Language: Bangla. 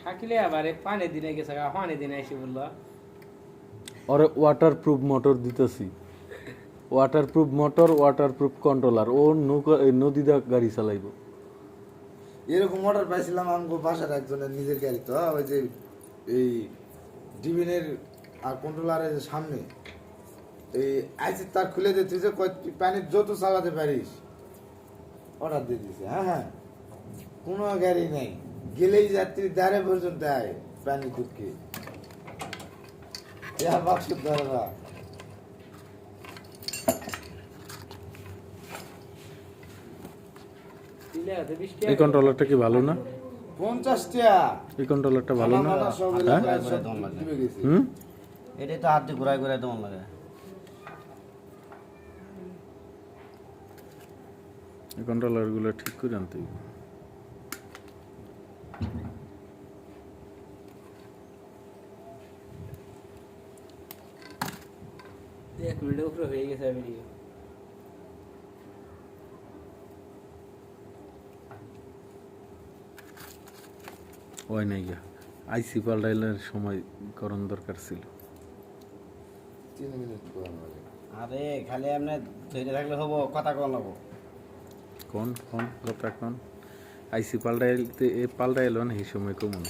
থাকিলে আবার পানি দিনে গেছে পানি দিনে এসে বললো ওরে ওয়াটারপ্রুফ মোটর দিতেছি, ওয়াটারপ্রুফ মোটর, ওয়াটারপ্রুফ কন্ট্রোলার। ও নদীদা গাড়ি চালাইব। এরকম মোটর পাইছিলাম আমগো বাসার একজনের নিজের গাড়ি, তো ওই যে এই ডিবিনের আর কন্ট্রোলারের সামনে এই আইসি তার খুলে দিয়ে তুই যে পানির যত চালাতে পারিস অর্ডার দিয়ে দিছে। হ্যাঁ হ্যাঁ, কোনো গাড়ি নেই, গেলেই যাত্রী দ্বারে পর্যন্ত আয় পানি টুকি বাক্স দ্বারা। এই কন্ট্রোলারটা কি ভালো না? 50 টাকা এই কন্ট্রোলারটা ভালো না? এটাই তো হাত দিয়ে ঘুরাই ঘুরাই তেমন লাগে। এই কন্ট্রোলারগুলো ঠিক করে আনতে হবে। এক মিনিটের উপরে হয়ে গেছে ভিডিও। ওই নাই গা, আইসি পাল্টাইলের সময় করণ দরকার ছিল। 3 মিনিট পর আমাদের আরে খালি এমনি ধরে থাকলে হবো, কথা কল হবো। কোন কথা কোন আইসি পাল্টাইতে পাল্টাইল না এই সময় কমন।